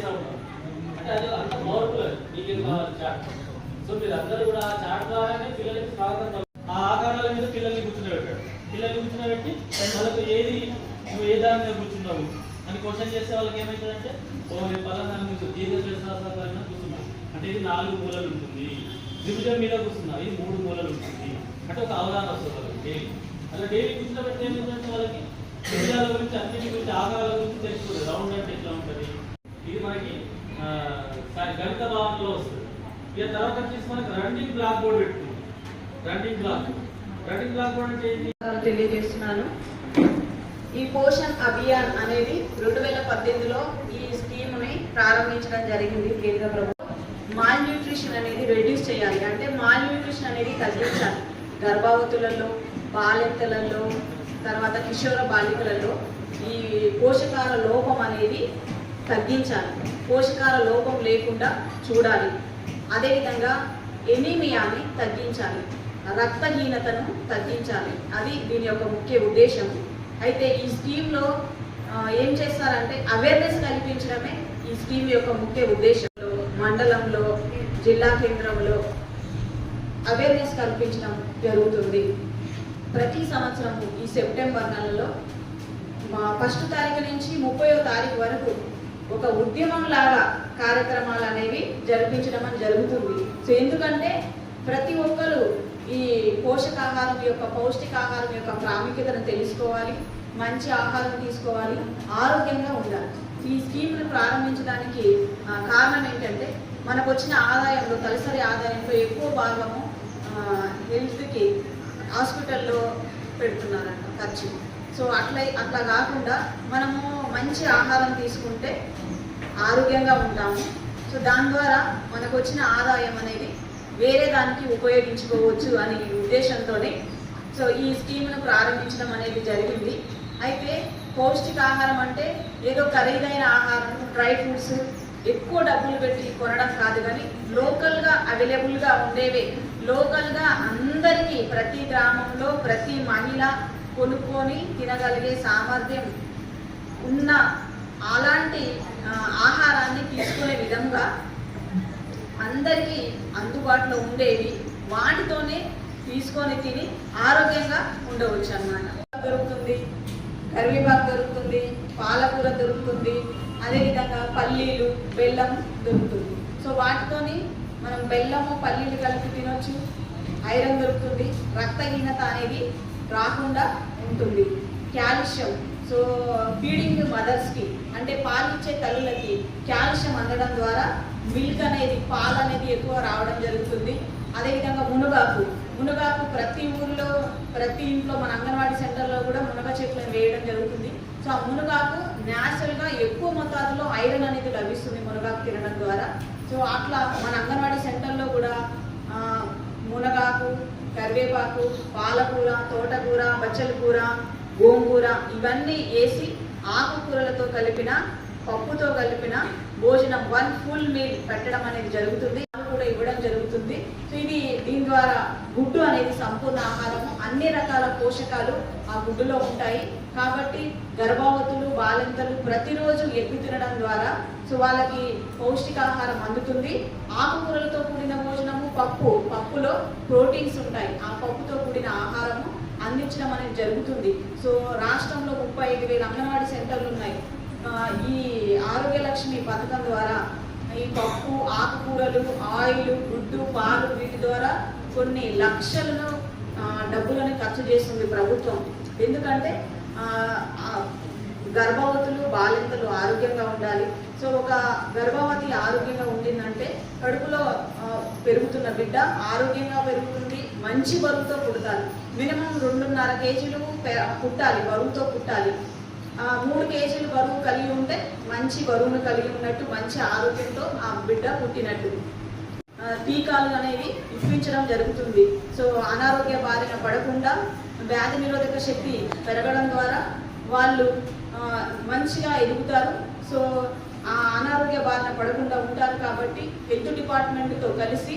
చేస్తా ఉంటాం. అంటే అది అంత పవర్ఫుల్ మీకు చాట్. సో మీరు అందరూ కూడా ఆ చాట్ ద్వారానే పిల్లలకి స్వాగతం ఆ ఆకారాల మీద పిల్లల్ని కూర్చుండబెట్టాడు. పిల్లల్ని కూర్చుండబెట్టి వాళ్ళకు ఏది నువ్వు ఏ దాని మీద కూర్చున్నావు అని క్వశ్చన్ చేస్తే వాళ్ళకి ఏమవుతుందంటే పలానా మీకు దీర్ఘశాస్త్రాలు కూర్చున్నావు అంటే ఇది 4 మూలలు ఉంటుంది, త్రిభుజం మీద కూర్చున్నావు ఇది 3 మూలలు ఉంటుంది అంటే ఒక అవగాహన వస్తుంది వాళ్ళకి డైలీ. అలా డైలీ కూర్చుండబెడితే ఏమైందంటే వాళ్ళకి త్రిభుజాల గురించి అన్నిటి గురించి ఆకారాల గురించి తెలుస్తుంది. రౌండ్ అంటే ఎట్లా ఉంటుంది ఇది మనకి గణిత భావనలో వస్తుంది. ఇక తర్వాత వచ్చేసి మనకి రన్నింగ్ బ్లాక్ బోర్డ్ పెట్టుకుంది. రన్నింగ్ బ్లాక్ బోర్డ్ అంటే ఏంటి తెలియజేస్తున్నాను. ఈ పోషణ్ అభియాన్ అనేది 2018లో ఈ స్కీమ్ని ప్రారంభించడం జరిగింది కేంద్ర ప్రభుత్వం. మాల్ న్యూట్రిషన్ అనేది రెడ్యూస్ చేయాలి అంటే మాల్ న్యూట్రిషన్ అనేది తగ్గించాలి. గర్భవతులలో, బాలింతలలో, తర్వాత కిషోర బాలికలలో ఈ పోషకాల లోపం అనేది తగ్గించాలి. పోషకాల లోపం లేకుండా చూడాలి. అదేవిధంగా ఎనీమియాని తగ్గించాలి, రక్తహీనతను తగ్గించాలి. అది దీని యొక్క ముఖ్య ఉద్దేశం. అయితే ఈ స్కీమ్లో ఏం చేస్తారంటే అవేర్నెస్ కల్పించడమే ఈ స్కీమ్ యొక్క ముఖ్య ఉద్దేశంలో మండలంలో, జిల్లా కేంద్రంలో అవేర్నెస్ కల్పించడం జరుగుతుంది. ప్రతి సంవత్సరం ఈ సెప్టెంబర్ నెలలో 1వ తారీఖు నుంచి 30వ తారీఖు వరకు ఒక ఉద్యమం లాగా కార్యక్రమాలు అనేవి జరిపించడం అని జరుగుతుంది. సో ఎందుకంటే ప్రతి ఒక్కరు ఈ పోషకాహారం యొక్క పౌష్టికాహారం యొక్క ప్రాముఖ్యతను తెలుసుకోవాలి, మంచి ఆహారం తీసుకోవాలి, ఆరోగ్యంగా ఉండాలి. ఈ స్కీమ్ను ప్రారంభించడానికి కారణం ఏంటంటే మనకు వచ్చిన ఆదాయంలో తలసరి ఆదాయంలో ఎక్కువ భాగము హెల్త్కి హాస్పిటల్లో పెడుతున్నారంట ఖర్చు. సో అట్లా కాకుండా మనము మంచి ఆహారం తీసుకుంటే ఆరోగ్యంగా ఉంటాము. సో దాని ద్వారా మనకు వచ్చిన ఆదాయం అనేది వేరే దానికి ఉపయోగించుకోవచ్చు అనే ఉద్దేశంతోనే సో ఈ స్కీమ్ను ప్రారంభించడం అనేది జరిగింది. అయితే పౌష్టికాహారం అంటే ఏదో ఖరీదైన ఆహారం, డ్రై ఫ్రూట్స్ ఎక్కువ డబ్బులు పెట్టి కొనడం కాదు, కానీ లోకల్గా అవైలబుల్గా ఉండేవే, లోకల్గా అందరికీ ప్రతి గ్రామంలో ప్రతి మహిళ కొనుక్కొని తినగలిగే సామర్థ్యం ఉన్న అలాంటి ఆహారాన్ని తీసుకునే విధంగా అందరికీ అందుబాటులో ఉండేవి వాటితోనే తీసుకొని తిని ఆరోగ్యంగా ఉండవచ్చు అన్నమాట. దొరుకుతుంది, కరివేపాకు దొరుకుతుంది, పాలకూర దొరుకుతుంది, అదేవిధంగా పల్లీలు, బెల్లం దొరుకుతుంది. సో వాటితోని మనం బెల్లము పల్లీలు కలిపి తినొచ్చు. ఐరన్ దొరుకుతుంది, రక్తహీనత అనేది రాకుండా ఉంటుంది. కాల్షియం, సో ఫీడింగ్ మదర్స్కి అంటే పాలిచ్చే తల్లులకి కాల్షియం అందడం ద్వారా మిల్క్ అనేది, పాలు అనేది ఎక్కువ రావడం జరుగుతుంది. అదేవిధంగా మునగాకు ప్రతి ఊర్లో ప్రతి ఇంట్లో మన అంగన్వాడీ సెంటర్లో కూడా మునగ చెట్లను వేయడం జరుగుతుంది. సో ఆ మునగాకు న్యాచురల్గా ఎక్కువ మొత్తాదులో ఐరన్ అనేది లభిస్తుంది మునగాకు తినడం ద్వారా. సో అట్లా మన అంగన్వాడీ సెంటర్లో కూడా మునగాకు, కరివేపాకు, పాలకూర, తోటకూర, బచ్చల కూర, గోంగూర ఇవన్నీ వేసి ఆకుకూరలతో కలిపిన, పప్పుతో కలిపిన భోజనం 1 ఫుల్ మీల్ పెట్టడం అనేది జరుగుతుంది. కూడా ఇవ్వడం జరుగుతుంది. సో దీని ద్వారా గుడ్డు అనేది సంపూర్ణ ఆహారము, అన్ని రకాల పోషకాలు ఆ గుడ్డులో ఉంటాయి. కాబట్టి గర్భవతులు, బాలింతలు ప్రతిరోజు ఎగ్గు తినడం ద్వారా సో వాళ్ళకి పౌష్టికాహారం అందుతుంది. ఆకుకూరలతో కూడిన భోజనము, పప్పులో ప్రోటీన్స్ ఉంటాయి, ఆ పప్పుతో కూడిన ఆహారము అందించడం అనేది జరుగుతుంది. సో రాష్ట్రంలో 35,000 అంగన్వాడీ సెంటర్లు ఉన్నాయి. ఈ ఆరోగ్య లక్ష్మి పథకం ద్వారా ఈ పప్పు, ఆకుకూరలు, ఆయిల్, గుడ్డు, పాలు వీటి ద్వారా కొన్ని లక్షలను డబ్బులను ఖర్చు చేస్తుంది ప్రభుత్వం. ఎందుకంటే గర్భవతులు, బాలింతలు ఆరోగ్యంగా ఉండాలి. సో ఒక గర్భవతి ఆరోగ్యంగా ఉండిందంటే కడుపులో పెరుగుతున్న బిడ్డ ఆరోగ్యంగా పెరుగుతుంది, మంచి బరువుతో పుడతారు. మినిమం 2.5 కేజీలు పుట్టాలి, బరువుతో పుట్టాలి. 3 కేజీలు బరువు కలిగి ఉంటే మంచి బరువును కలిగి ఉన్నట్టు, మంచి ఆరోగ్యంతో ఆ బిడ్డ పుట్టినట్టు. టీకాలు అనేవి ఇప్పించడం జరుగుతుంది. సో అనారోగ్య బారిన పడకుండా వ్యాధి నిరోధక శక్తి పెరగడం ద్వారా వాళ్ళు మంచిగా ఎదుగుతారు. సో ఆ అనారోగ్య బారిన పడకుండా ఉంటారు. కాబట్టి హెల్త్ డిపార్ట్మెంట్తో కలిసి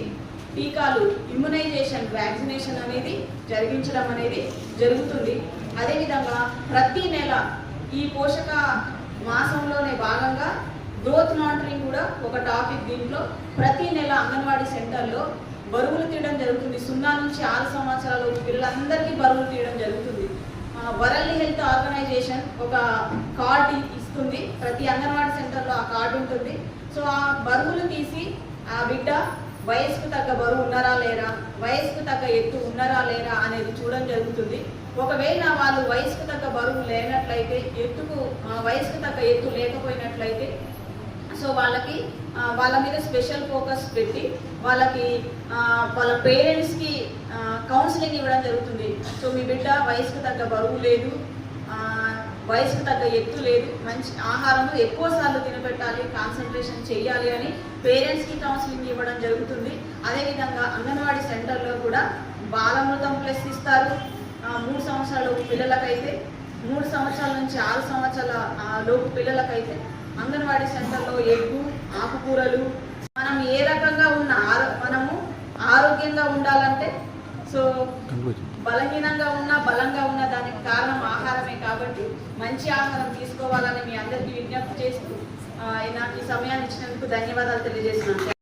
టీకాలు, ఇమ్యునైజేషన్, వ్యాక్సినేషన్ అనేది జరిగించడం అనేది జరుగుతుంది. అదేవిధంగా ప్రతి నెల ఈ పోషక మాసంలోనే భాగంగా గ్రోత్ మానిటరింగ్ కూడా ఒక టాపిక్. దీంట్లో ప్రతి నెల అంగన్వాడీ సెంటర్లో బరువులు తీయడం జరుగుతుంది. 0 నుంచి 6 సంవత్సరాల పిల్లలందరికీ బరువులు తీయడం జరుగుతుంది. వరల్డ్ హెల్త్ ఆర్గనైజేషన్ ఒక కార్డు ఇస్తుంది. ప్రతి అంగన్వాడీ సెంటర్లో ఆ కార్డు ఉంటుంది. సో ఆ బరువులు తీసి ఆ బిడ్డ వయసుకు తగ్గ బరువు ఉన్నారా లేరా, వయసుకు తగ్గ ఎత్తు ఉన్నారా లేరా అనేది చూడడం జరుగుతుంది. ఒకవేళ వాళ్ళు వయసుకు తగ్గ బరువు లేనట్లయితే, వయసుకు తగ్గ ఎత్తు లేకపోయినట్లయితే సో వాళ్ళకి వాళ్ళ మీద స్పెషల్ ఫోకస్ పెట్టి వాళ్ళకి వాళ్ళ పేరెంట్స్కి కౌన్సిలింగ్ ఇవ్వడం జరుగుతుంది. సో మీ బిడ్డ వయసుకు తగ్గ బరువు లేదు, వయసుకు తగ్గ ఎత్తు లేదు, మంచి ఆహారం ఎక్కువ సార్లు తినబెట్టాలి, కాన్సన్ట్రేషన్ చేయాలి అని పేరెంట్స్కి కౌన్సిలింగ్ ఇవ్వడం జరుగుతుంది. అదేవిధంగా అంగన్వాడీ సెంటర్లో కూడా బాలామృతం ప్లస్ ఇస్తారు. 3 సంవత్సరాల పిల్లలకైతే, 3 సంవత్సరాల నుంచి 6 సంవత్సరాల లోపు పిల్లలకైతే అంగన్వాడీ సెంటర్లో ఎగ్గు, ఆకుకూరలు, మనం ఏ రకంగా ఉన్న మనము ఆరోగ్యంగా ఉండాలంటే సో బలహీనంగా ఉన్నా బలంగా ఉన్న దానికి కారణం ఆహారమే. కాబట్టి మంచి ఆహారం తీసుకోవాలని మీ అందరికీ విజ్ఞప్తి చేస్తూ నాకు ఈ సమయాన్ని ఇచ్చినందుకు ధన్యవాదాలు తెలియజేస్తున్నాను.